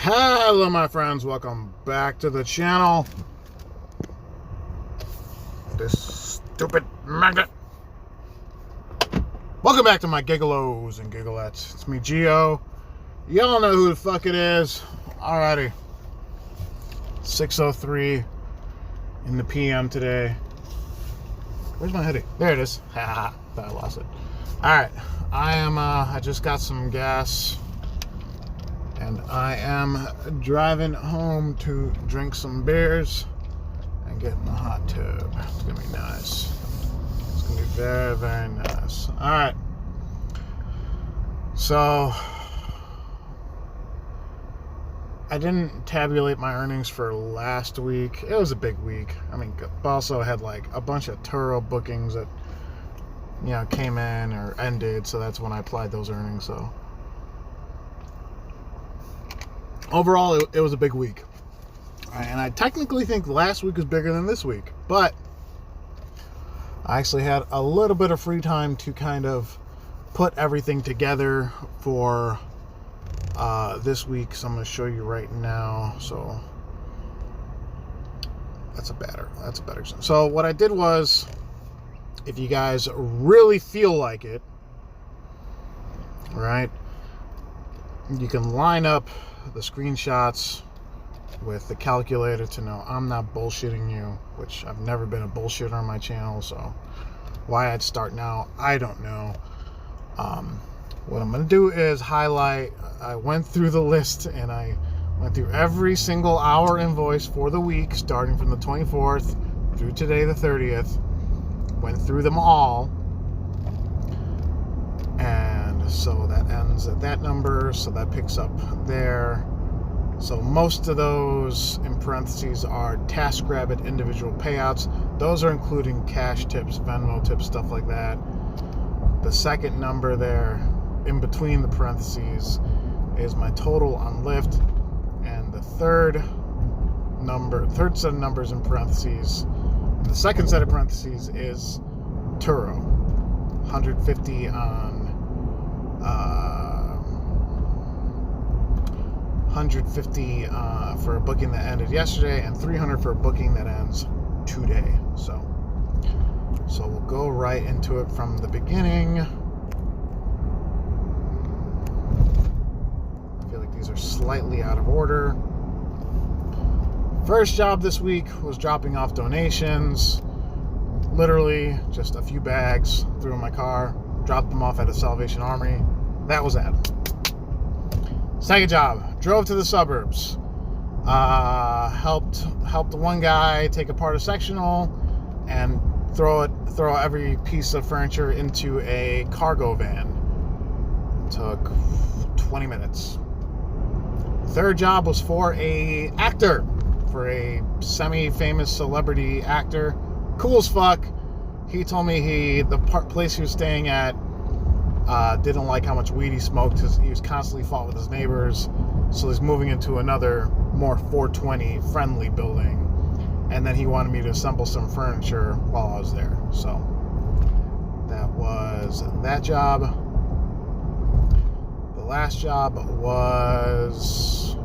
Hello my friends, welcome back to the channel. This stupid magnet. Welcome back to my Gig-Olos and Gigglettes. It's me, Gio. Y'all know who the fuck it is. Alrighty. 6:03 in the PM today. Where's my hoodie? There it is. Haha, thought I lost it. Alright, I just got some gas. And I am driving home to drink some beers and get in the hot tub. It's gonna be nice. It's gonna be very, very nice. Alright. So, I didn't tabulate my earnings for last week. It was a big week. I mean, also had like a bunch of Turo bookings that, came in or ended. So that's when I applied those earnings. So, overall, it was a big week. And I technically think last week was bigger than this week. But I actually had a little bit of free time to kind of put everything together for this week. So I'm going to show you right now. So that's a better example. So what I did was, if you guys really feel like it, right, you can line up the screenshots with the calculator to know I'm not bullshitting you, which I've never been a bullshitter on my channel, so why I'd start now, I don't know. What I'm going to do is highlight. I went through the list and I went through every single hour invoice for the week, starting from the 24th through today, the 30th. Went through them all. And so that ends at that number, so that picks up there. So most of those in parentheses are TaskRabbit individual payouts. Those are including cash tips, Venmo tips, stuff like that. The second number there in between the parentheses is my total on Lyft, and the third set of numbers in parentheses, the second set of parentheses is Turo. 150 on 150 for a booking that ended yesterday, and 300 for a booking that ends today. So we'll go right into it from the beginning. I feel like these are slightly out of order. First job this week was dropping off donations. Literally just a few bags, threw in my car, dropped them off at a Salvation Army. That was that. Second job, drove to the suburbs. Helped the one guy take apart a sectional and throw every piece of furniture into a cargo van. It took 20 minutes. Third job was for a semi-famous celebrity actor. Cool as fuck. He told me the place he was staying at didn't like how much weed he smoked. He was constantly fought with his neighbors, so he's moving into another more 420 friendly building, and then he wanted me to assemble some furniture while I was there. So that was that job. The last job was,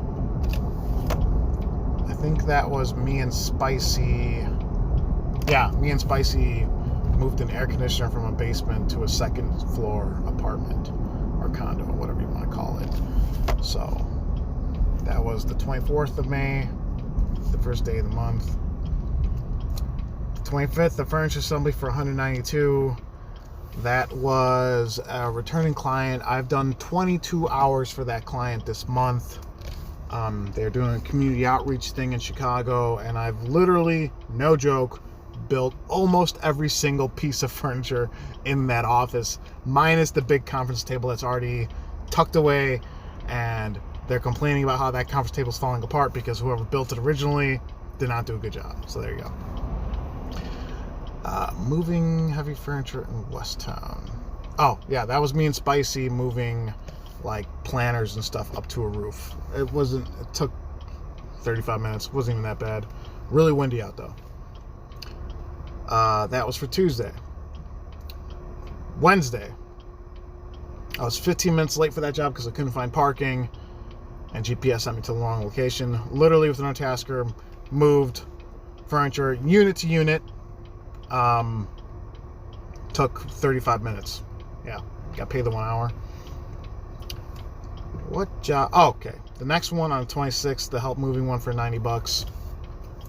I think that was me and Spicy moved an air conditioner from a basement to a second floor apartment or condo, whatever you want to call it. So that was the 24th of May, the first day of the month. The 25th, the furniture assembly for 192. That was a returning client. I've done 22 hours for that client this month. They're doing a community outreach thing in Chicago, and I've literally, no joke, built almost every single piece of furniture in that office, minus the big conference table that's already tucked away, and they're complaining about how that conference table is falling apart because whoever built it originally did not do a good job. So there you go. Moving heavy furniture in Westtown. Oh yeah, that was me and Spicy moving like planners and stuff up to a roof. It took 35 minutes. It wasn't even that bad. Really windy out though. That was for Tuesday. Wednesday, I was 15 minutes late for that job because I couldn't find parking. and GPS sent me to the wrong location. Literally with an Untasker, moved furniture unit to unit. Took 35 minutes. Yeah, got paid the 1 hour. What job? Oh, okay. The next one on the 26th, the help moving one for $90.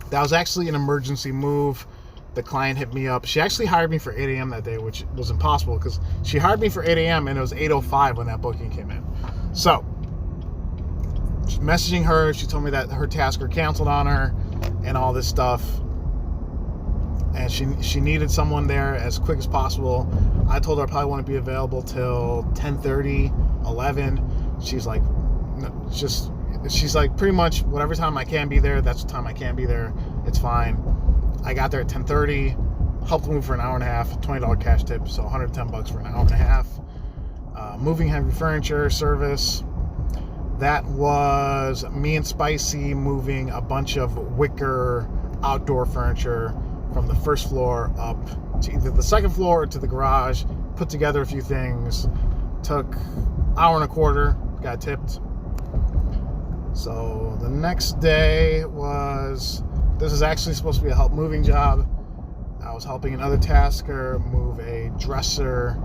That was actually an emergency move. The client hit me up. She actually hired me for 8 a.m. that day, which was impossible because she hired me for 8 a.m. and it was 8:05 when that booking came in. So, messaging her, she told me that her tasker canceled on her and all this stuff. And she needed someone there as quick as possible. I told her I probably wouldn't be available till 10:30, 11. She's like, no, she's like, pretty much whatever time I can be there, that's the time I can be there. It's fine. I got there at 10:30, helped move for an hour and a half, $20 cash tip, so $110 for an hour and a half. Moving heavy furniture service. That was me and Spicy moving a bunch of wicker outdoor furniture from the first floor up to either the second floor or to the garage, put together a few things, took an hour and a quarter, got tipped. So the next day was, this is actually supposed to be a help moving job. I was helping another tasker move a dresser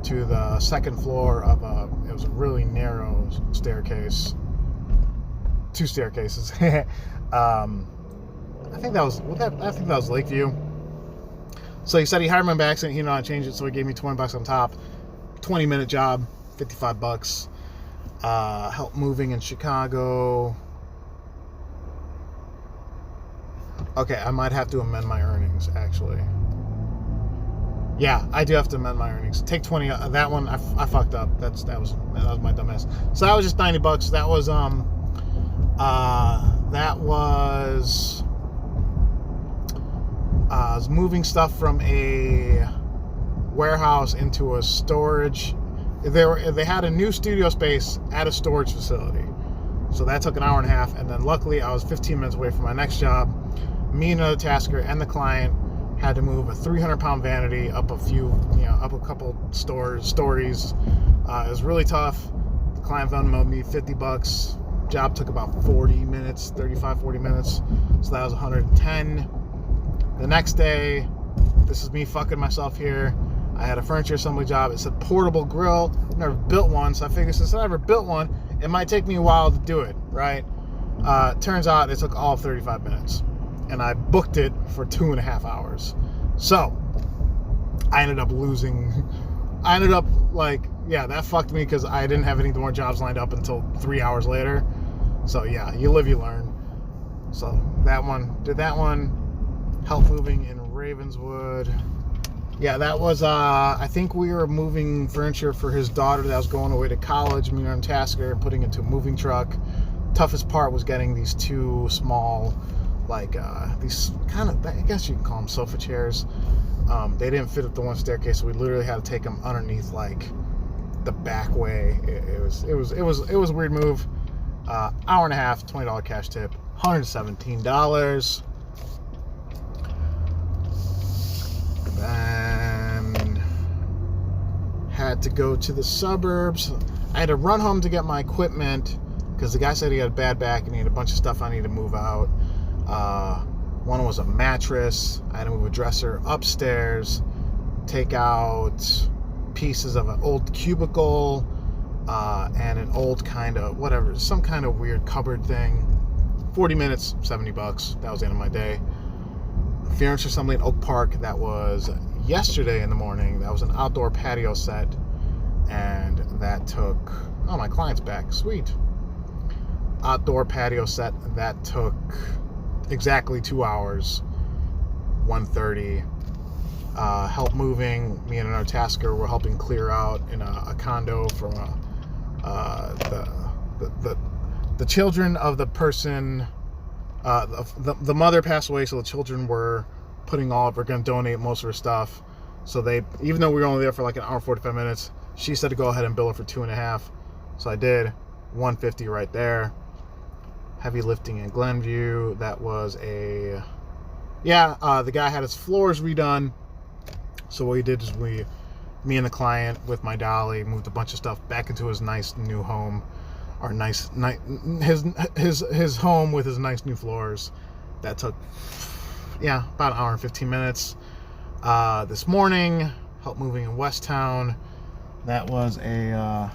to the second floor of it was a really narrow staircase, 2 staircases. I think that was Lakeview. So he said he hired me by accident. He didn't know how to change it, so he gave me $20 on top. 20-minute job, $55. Help moving in Chicago. Okay, I might have to amend my earnings, actually. Yeah, I do have to amend my earnings. Take 20. That one, I fucked up. That was my dumbass. So that was just $90. That was I was moving stuff from a warehouse into a storage. They had a new studio space at a storage facility. So that took an hour and a half. And then luckily I was 15 minutes away from my next job. Me and another tasker and the client had to move a 300-pound vanity up a couple stories. It was really tough. The client Venmoed me $50. Job took about 40 minutes, 35, 40 minutes. So that was 110. The next day, this is me fucking myself here. I had a furniture assembly job. It said portable grill. I've never built one, so I figured since I never built one, it might take me a while to do it, right? Turns out it took all 35 minutes. And I booked it for 2.5 hours. So, I ended up that fucked me because I didn't have any more jobs lined up until 3 hours later. So yeah, you live, you learn. So did that one. Help moving in Ravenswood. Yeah, that was, I think we were moving furniture for his daughter that was going away to college, me and Tasker, and putting it into a moving truck. Toughest part was getting these 2 small, these kind of, I guess you can call them sofa chairs. They didn't fit up the one staircase, so we literally had to take them underneath, the back way. It was a weird move. Hour and a half, $20 cash tip, $117. Then had to go to the suburbs. I had to run home to get my equipment because the guy said he had a bad back and he had a bunch of stuff I needed to move out. One was a mattress. I had to move a dresser upstairs, take out pieces of an old cubicle, and an old some kind of weird cupboard thing. 40 minutes, $70. That was the end of my day. Furniture assembly in Oak Park. That was yesterday in the morning. That was an outdoor patio set, and that took, my client's back. Sweet. Outdoor patio set. That took exactly 2 hours. 1:30. Help moving. Me and another tasker were helping clear out in a condo from the children of the person. The mother passed away, so the children were going to donate most of her stuff. So even though we were only there for an hour and 45 minutes, she said to go ahead and bill her for 2.5. So I did. $150 right there. Heavy lifting in Glenview. That was the guy had his floors redone. So what we did is me and the client with my dolly moved a bunch of stuff back into his nice new home. our his home with his nice new floors. That took, yeah, about an hour and 15 minutes. This morning, help moving in West Town. That was a, I'm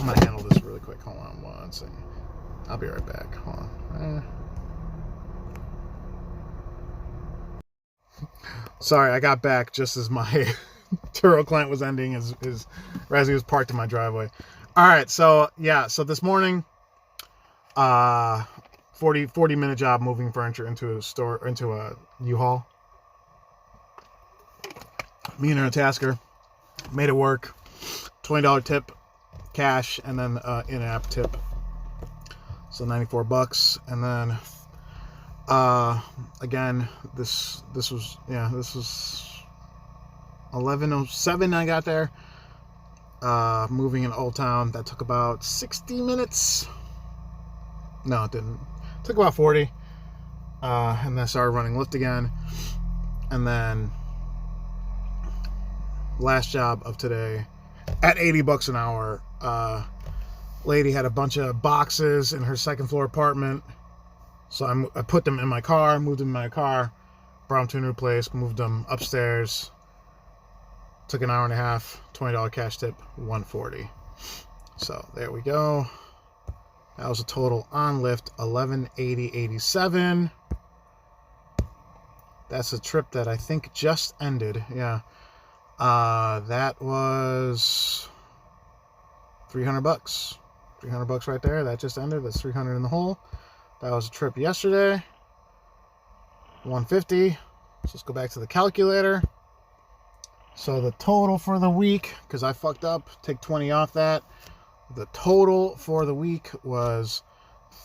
going to handle this really quick. Hold on one second. I'll be right back. Hold on. Sorry, I got back just as my Turo client was ending as he was parked in my driveway. All right, so yeah, so this morning, 40-minute job moving furniture into a U-Haul. Me and a tasker made it work. $20 tip, cash, and then in-app tip. So $94, and then again, this was 11:07 I got there. Moving in Old Town, that took about 60 minutes. No, it didn't. It took about 40. And then I started running Lyft again. And then last job of today at $80 an hour. Lady had a bunch of boxes in her second floor apartment. So I put them in my car, moved them in my car, brought them to a new place, moved them upstairs. Took an hour and a half, $20 cash tip, $140. So there we go. That was a total on Lyft, $1180.87. That's a trip that I think just ended. Yeah. That was $300. $300 right there. That just ended. That's $300 in the hole. That was a trip yesterday. $150. So let's go back to the calculator. So the total for the week, because I fucked up, take 20 off that. The total for the week was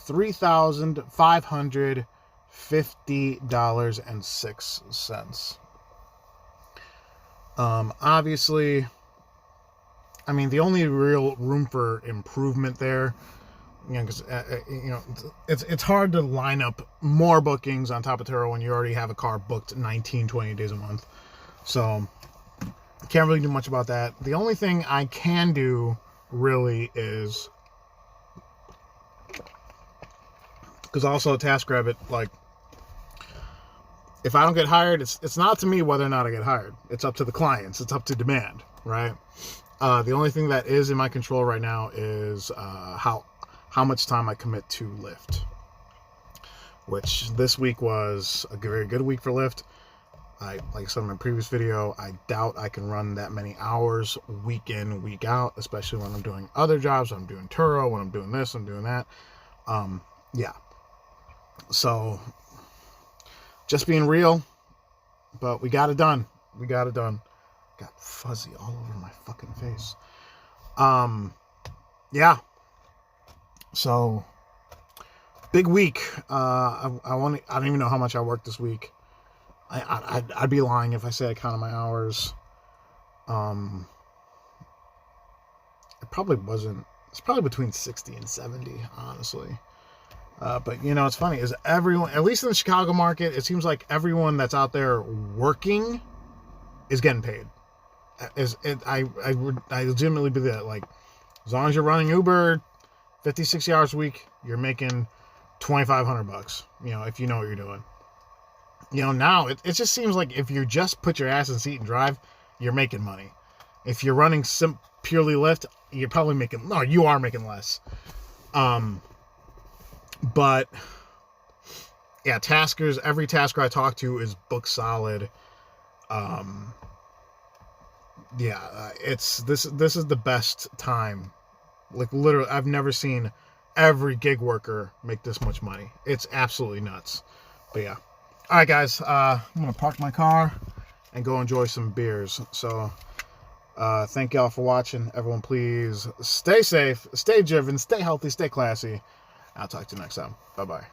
$3,550.06. Obviously, I mean, the only real room for improvement there, because it's hard to line up more bookings on top of Turo when you already have a car booked 19, 20 days a month. So can't really do much about that. The only thing I can do really is, because also TaskRabbit, like, if I don't get hired, it's not up to me whether or not I get hired. It's up to the clients. It's up to demand, right? The only thing that is in my control right now is how much time I commit to Lyft, which this week was a very good week for Lyft. Like I said in my previous video, I doubt I can run that many hours week in, week out, especially when I'm doing other jobs. I'm doing Turo, when I'm doing this, I'm doing that. Yeah. So, just being real, but we got it done. We got it done. Got fuzzy all over my fucking face. Yeah. So, big week. I don't even know how much I worked this week. I'd be lying if I say I counted my hours. It probably wasn't. It's probably between 60 and 70, honestly. But it's funny is everyone, at least in the Chicago market, it seems like everyone that's out there working is getting paid. I legitimately believe that. Like, as long as you're running Uber 50, 60 hours a week, you're making $2,500. If you know what you're doing. Now it just seems like if you just put your ass in the seat and drive, you're making money. If you're running purely Lyft, you're probably making, no, you are making less. But yeah, taskers, every tasker I talk to is book solid. This is the best time. Like, literally, I've never seen every gig worker make this much money. It's absolutely nuts. But yeah. All right, guys, I'm going to park my car and go enjoy some beers. So, thank y'all for watching. Everyone, please stay safe, stay driven, stay healthy, stay classy. I'll talk to you next time. Bye-bye.